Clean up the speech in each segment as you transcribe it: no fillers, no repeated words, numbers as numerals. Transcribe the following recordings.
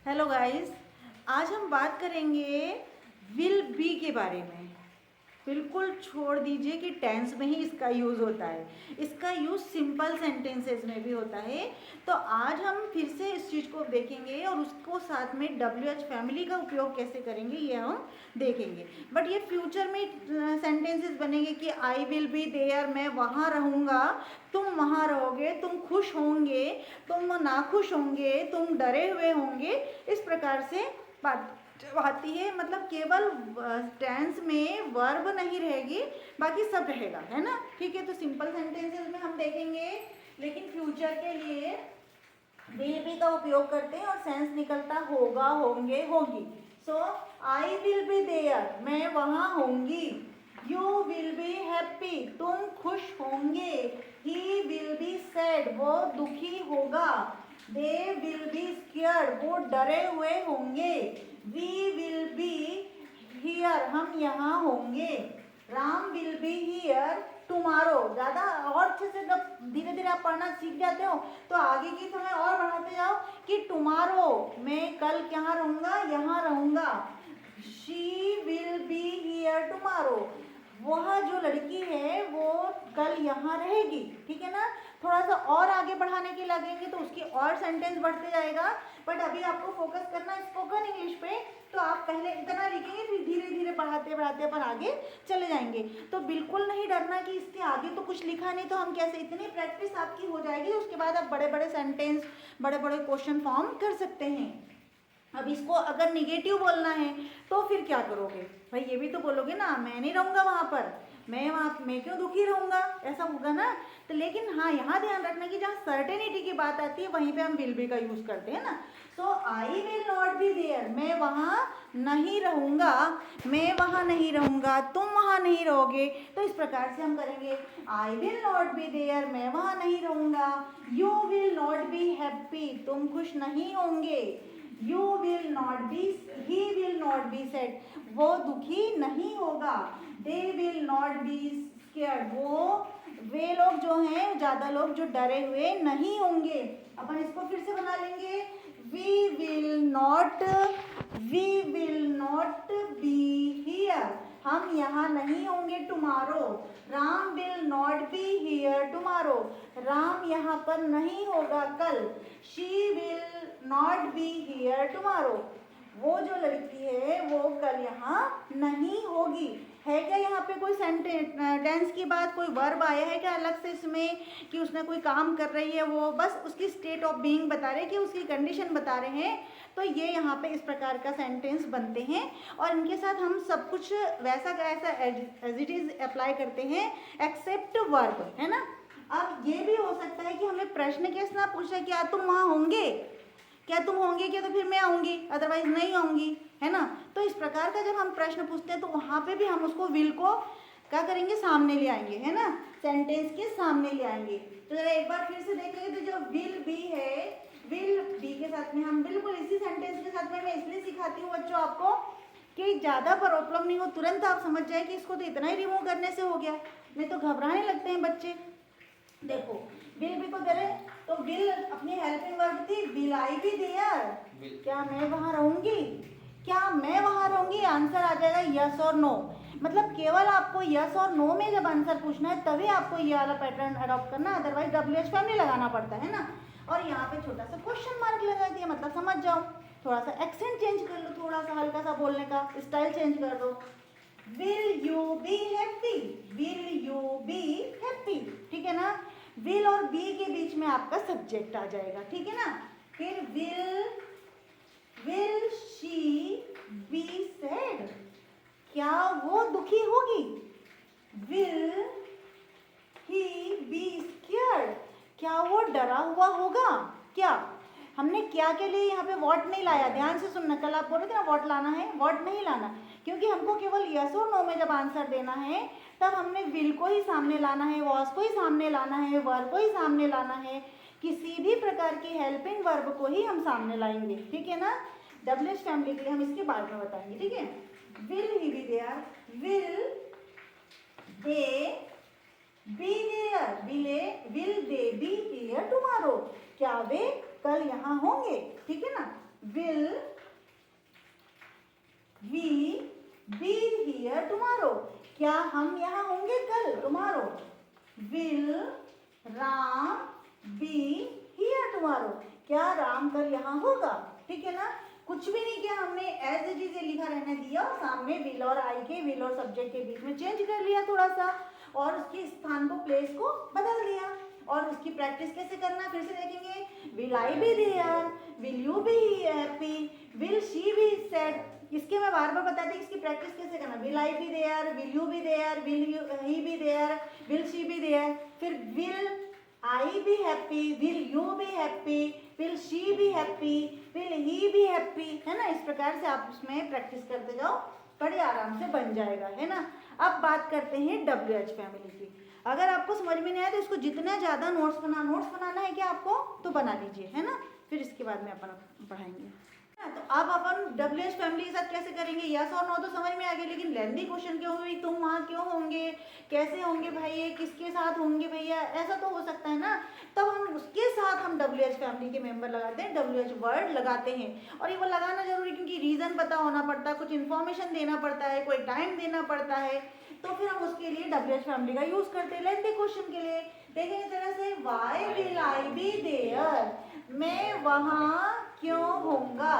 Hello guys, आज हम बात करेंगे विल बी के बारे में। बिल्कुल छोड़ दीजिए कि टेंस में ही इसका यूज़ होता है, इसका यूज़ सिंपल सेंटेंसेस में भी होता है। तो आज हम फिर से इस चीज़ को देखेंगे और उसको साथ में WH फैमिली का उपयोग कैसे करेंगे ये हम देखेंगे। बट ये फ्यूचर में सेंटेंसेस बनेंगे कि आई विल बी देयर, मैं वहाँ रहूँगा, तुम वहाँ रहोगे, तुम खुश होंगे, तुम नाखुश होंगे, तुम डरे हुए होंगे। इस प्रकार से बात आती है। मतलब केवल टेंस में वर्ब नहीं रहेगी, बाकी सब रहेगा, है ना। ठीक है, तो सिंपल सेंटेंसेस में हम देखेंगे, लेकिन फ्यूचर के लिए विल बी का उपयोग करते हैं और सेंस निकलता होगा, होंगे, होगी। सो आई विल बी देयर, मैं वहाँ होंगी। यू विल बी हैप्पी, तुम खुश होंगे। ही विल बी सैड, वो दुखी होगा। दे विल बी स्केयर्ड, वो डरे हुए होंगे। वी विल बी हियर, हम यहाँ होंगे। Ram will be here tomorrow. ज़्यादा और अच्छे से जब धीरे धीरे आप पढ़ना सीख जाते हो तो आगे की समय और बढ़ाते जाओ कि टुमारो, मैं कल कहाँ रहूँगा, यहाँ रहूँगा। She will be here tomorrow, वह जो लड़की है वो कल यहाँ रहेगी। ठीक है ना। थोड़ा सा और आगे बढ़ाने के लगेंगे तो उसकी और सेंटेंस बढ़ते जाएगा। बट अभी आपको फोकस करना है स्पोकन इंग्लिश पे, तो आप पहले इतना लिखेंगे, फिर धीरे धीरे बढ़ाते बढ़ाते अपन आगे चले जाएंगे। तो बिल्कुल नहीं डरना कि इसके आगे तो कुछ लिखा नहीं तो हम कैसे, इतनी प्रैक्टिस आपकी हो जाएगी, उसके बाद आप बड़े बड़े सेंटेंस, बड़े बड़े क्वेश्चन फॉर्म कर सकते हैं। अब इसको अगर निगेटिव बोलना है तो फिर क्या करोगे भाई, ये भी तो बोलोगे ना, मैं नहीं रहूँगा वहाँ पर, मैं क्यों दुखी रहूँगा, ऐसा होगा ना। तो लेकिन हाँ, यहाँ ध्यान रखना कि जहाँ सर्टेनिटी की बात आती है वहीं पे हम विल बी का यूज़ करते हैं ना। So I will not be there, मैं वहाँ नहीं रहूँगा, मैं वहाँ नहीं रहूँगा, तुम वहाँ नहीं रहोगे। तो इस प्रकार से हम करेंगे, I will not be there, मैं वहाँ नहीं रहूँगा। You will not be happy, तुम खुश नहीं होंगे। You will not be, he will not be sad, वो दुखी नहीं होगा। They will not be scared, वे लोग जो हैं, ज़्यादा लोग जो डरे हुए नहीं होंगे। अपन इसको फिर से बना लेंगे, we will not be here, हम यहाँ नहीं होंगे tomorrow. Ram will not be here tomorrow, Ram यहाँ पर नहीं होगा कल। She will not be here tomorrow, वो जो लड़की है वो कल यहाँ नहीं होगी। है क्या यहाँ पे कोई टेंस की बात, कोई वर्ब आया है क्या अलग से इसमें कि उसने कोई काम कर रही है, वो बस उसकी स्टेट ऑफ बीइंग बता रहे हैं कि उसकी कंडीशन बता रहे हैं। तो ये यहाँ पे इस प्रकार का सेंटेंस बनते हैं और इनके साथ हम सब कुछ वैसा का ऐसा एज इट इज अप्लाई करते हैं एक्सेप्ट वर्ब, है ना। अब ये भी हो सकता है कि हमें प्रश्न कैसे ना पूछे, क्या तुम वहाँ होंगे, क्या तुम होंगे क्या, तो फिर मैं आऊँगी, अदरवाइज नहीं आऊँगी, है ना। तो इस प्रकार का जब हम प्रश्न पूछते हैं तो वहाँ पे भी हम उसको विल को क्या करेंगे, सामने ले आएंगे, है ना, सेंटेंस के सामने ले आएंगे। तो जरा एक बार फिर से देखेंगे, तो जो विल बी है, विल बी के साथ में हम बिल्कुल इसी सेंटेंस के साथ में, मैं इसलिए सिखाती हूँ बच्चों आपको कि ज़्यादा प्रॉब्लम नहीं हो, तुरंत आप समझ जाए कि इसको तो इतना ही रिमूव करने से हो गया, नहीं तो घबराने लगते हैं बच्चे। देखो विल बी को दे रहे, तो विल अपनी हेल्पिंग वर्ब थी, विल आई बी देयर, क्या मैं वहाँ रहूँगी, क्या मैं वहाँ रहूँगी, आंसर आ जाएगा यस और नो। मतलब केवल आपको यस और नो में जब आंसर पूछना है तभी आपको ये वाला पैटर्न अडॉप्ट करना, अदरवाइज WH फैमिली लगाना पड़ता है ना। और यहाँ पे छोटा सा क्वेश्चन मार्क लगा दिया, मतलब समझ जाओ, थोड़ा सा एक्सेंट चेंज कर लो, थोड़ा सा हल्का सा बोलने का स्टाइल चेंज कर दो। Will you be happy, will you be happy, ठीक है ना। विल और बी के बीच में आपका सब्जेक्ट आ जाएगा, ठीक है ना। फिर विल शी बी सैड, क्या वो दुखी होगी। विल ही बी स्केयर्ड, क्या वो डरा हुआ होगा। क्या हमने क्या के लिए यहाँ पे व्हाट नहीं लाया, ध्यान से सुनना, कल आप बोल रहे थे ना व्हाट लाना है, व्हाट नहीं लाना, क्योंकि हमको केवल यस और नो में जब आंसर देना है तब हमने विल को ही सामने लाना है, वॉज को ही सामने लाना है, वर को ही सामने लाना है, किसी भी प्रकार की हेल्पिंग वर्ब को ही हम सामने लाएंगे, ठीक है ना। WH फैमिली के लिए हम इसके बाद में बताएंगे, ठीक है। Will he be there, will they be there, will they be here tomorrow, क्या वे कल यहाँ होंगे, ठीक है ना। Will we be here tomorrow, क्या हम यहाँ होंगे कल, tomorrow. Will Ram be here tomorrow, क्या राम कल यहाँ होगा, ठीक है ना। कुछ भी नहीं किया हमने, एज इट इज लिखा रहने दिया और सामने विल और आई के, विल और सब्जेक्ट के बीच में चेंज कर लिया थोड़ा सा और उसके स्थान को, प्लेस को बदल दिया। और उसकी प्रैक्टिस कैसे करना फिर से देखेंगे। Will I be there, will you be happy, will she be sad. इसके मैं बार बार बताती हूँ इसकी प्रैक्टिस कैसे करना। Will I be there, will you be there, will he be there, will she be there. फिर will I be happy, will you be happy, will she be happy, will he be happy, है ना। इस प्रकार से आप उसमें practice करते जाओ, बड़े आराम से बन जाएगा, है ना। अब बात करते हैं WH फैमिली की। अगर आपको समझ में नहीं आया तो इसको जितना ज़्यादा नोट्स बनाना है क्या आपको, तो बना लीजिए, है ना। फिर इसके बाद में अपन पढ़ाएंगे। तो अब अपन WH फैमिली के साथ कैसे करेंगे, यस और नो तो समझ में आ गया, लेकिन लेंथी क्वेश्चन क्यों हुई, तुम वहाँ क्यों होंगे, कैसे होंगे भाई, ये किसके साथ होंगे भैया, ऐसा तो हो सकता है ना। तब हम उसके साथ हम WH फैमिली के मेंबर लगाते हैं, WH वर्ड लगाते हैं। और ये वो लगाना जरूरी, क्योंकि रीजन पता होना पड़ता है, कुछ इन्फॉर्मेशन देना पड़ता है, कोई टाइम देना पड़ता है, तो फिर हम उसके लिए WH फैमिली का यूज करते हैं लेंथी क्वेश्चन के लिए। देखेंगे तरह से, why will I be there, मैं वहाँ क्यों होऊंगा,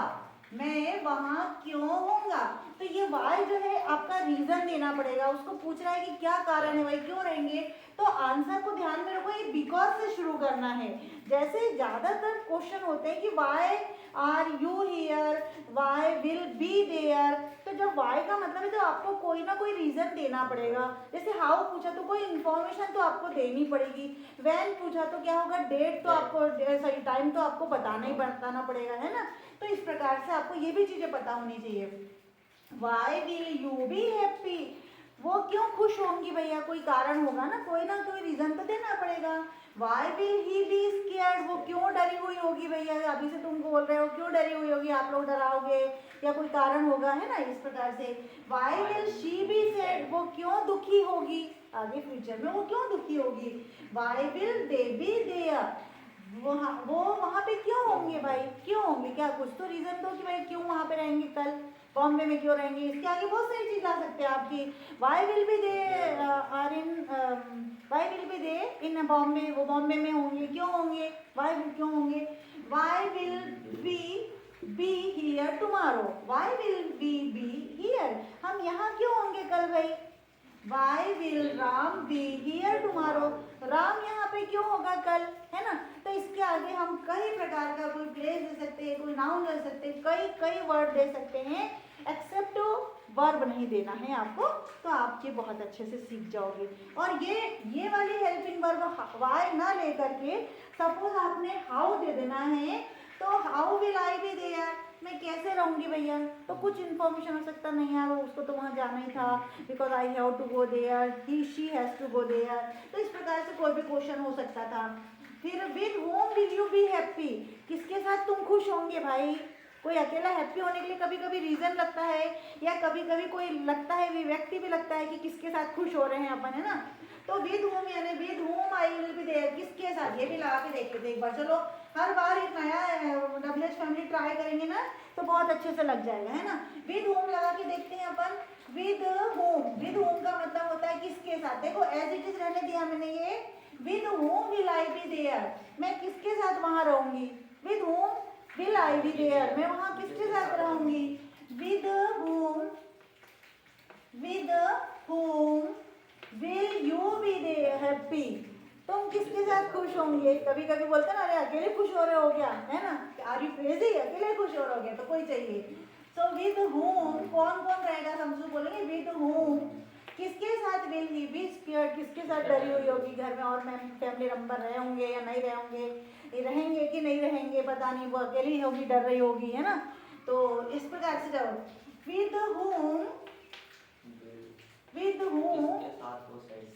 मैं वहाँ क्यों होऊंगा। तो ये वाई जो है आपका रीजन देना पड़ेगा, उसको पूछ रहा है कि क्या कारण है भाई, क्यों रहेंगे। तो आंसर को ध्यान में रखो, ये बिकॉज से शुरू करना है। जैसे ज्यादातर क्वेश्चन होते हैं कि why are you here, why will be there, तो जब वाई का मतलब है तो आपको कोई ना कोई रीजन देना पड़ेगा। जैसे हाउ पूछा तो कोई इन्फॉर्मेशन तो आपको देनी पड़ेगी, व्हेन पूछा तो क्या होगा, डेट तो आपको, सॉरी टाइम तो आपको बताना पड़ेगा, है ना। तो इस प्रकार से आपको ये भी चीजें पता होनी चाहिए। Why will you be happy, वो क्यों खुश होंगी भैया, कोई कारण होगा ना कोई रीजन तो देना पड़ेगा। Why will he be scared, वो क्यों डरी हुई होगी भैया, अभी से तुम बोल रहे हो क्यों डरी हुई होगी, आप लोग डराओगे या कोई कारण होगा, है ना। इस प्रकार से why will she be sad, वो क्यों दुखी होगी, आगे फ्यूचर में वो क्यों दुखी होगी। Why will they be there, वो वहाँ पे क्यों होंगे भाई, क्यों होंगे, क्या कुछ तो रीजन दो कि भाई क्यों वहाँ पे रहेंगे, कल बॉम्बे में क्यों रहेंगे। इसके आगे बहुत सारी चीज ला सकते हैं आपकी। Why will be they are in, why will be they in Bombay, वो बॉम्बे में होंगे, क्यों होंगे, वाई विल क्यों होंगे। Why will be here tomorrow, why will be here, हम यहाँ क्यों होंगे कल भाई। Why will Ram be here tomorrow, Ram यहाँ पे क्यों होगा कल, है ना। तो इसके आगे हम कई प्रकार का कोई प्लेस दे सकते हैं, कोई नाउन दे सकते हैं, कई वर्ड दे सकते हैं, एक्सेप्ट वर्ब नहीं देना है आपको, तो आप ये बहुत अच्छे से सीख जाओगे। और ये वाली हेल्पिंग वर्ब वाई ना लेकर के सपोज आपने हाउ दे देना है, तो how will I be there, मैं कैसे रहूंगी भैया, तो कुछ इन्फॉर्मेशन हो सकता नहीं यार, उसको तो वहाँ जाना ही था, because I have to go there, he she has to go there. तो इस प्रकार से कोई भी क्वेश्चन हो सकता था। फिर with whom will you be happy, किसके साथ तुम खुश होंगे भाई। कोई अकेला हैप्पी होने के लिए कभी कभी रीजन लगता है, या कभी कभी कोई लगता है, व्यक्ति भी लगता है कि किसके साथ खुश हो रहे हैं अपन, है ना। तो विद होम यानी with whom I will be there, किसके साथ, ये भी लगा के देखते थे एक बार। चलो हर बार एक नया WH फैमिली ट्राई करेंगे ना तो बहुत अच्छे से लग जाएगा, है ना। विद होम लगा के देखते हैं अपन। विद होम का मतलब होता है किसके साथ। देखो एज इट इज रहने दिया मैंने ये, with whom will I be there, मैं किसके साथ वहां रहूंगी। With whom will I be there, मैं वहां किसके साथ रहूंगी। With whom will you be happy, तुम किसके साथ खुश होंगे। कभी कभी बोलते हैं ना, अरे अकेले खुश हो रहे हो क्या, है ना, आर यू क्रेजी, अकेले खुश हो रहे हो क्या, तो कोई चाहिए। सो विद होम कौन कौन रहेगा, समझो बोलेंगे विद होम, किसके साथ विल ही बी स्केयर्ड, किसके साथ डरी हुई होगी, घर में और फैमिली मेंबर रहे होंगे या नहीं रहे होंगे, रहेंगे कि नहीं रहेंगे पता नहीं, वो अकेली होगी, डर रही होगी, है ना। तो इस प्रकार से जाओ, विद होम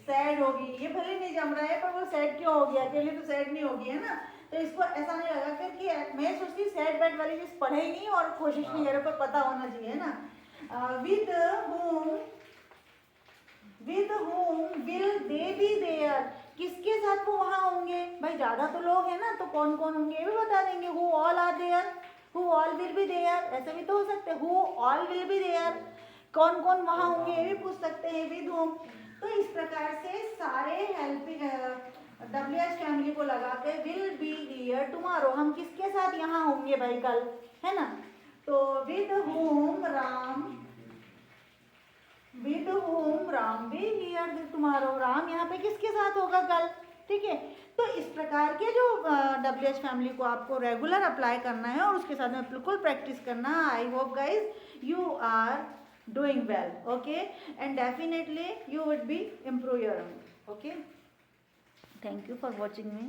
सैड होगी, ये भले नहीं जम रहा है पर वो सैड क्यों होगी, अकेले तो सैड नहीं होगी, है ना। तो इसको ऐसा नहीं लगा कर कि मैं सोचती सैड बैड वाली चीज पढ़े ही नहीं और कोशिश नहीं करे, पर पता होना चाहिए, है ना। With whom will they be there, किसके साथ वो वहां होंगे भाई, ज्यादा तो लोग है ना, तो कौन कौन होंगे ये भी बता देंगे। Who all are there, who all will be there, ऐसे भी तो हो सकते हैं, who all will be there, कौन कौन वहाँ होंगे ये भी पूछ सकते हैं, विद होम। तो इस प्रकार से सारे हेल्पिंग WH फैमिली को लगा के विल बी हियर टुमारो, हम किसके साथ यहाँ होंगे भाई कल, है ना। तो with home Ram be here tomorrow, Ram यहाँ पे किसके साथ होगा कल, ठीक है। तो इस प्रकार के जो WH फैमिली को आपको रेगुलर अप्लाई करना है और उसके साथ में बिल्कुल प्रैक्टिस करना है। I hope guys you are doing well, okay, and definitely you would be improve your own, okay. Thank you for watching me.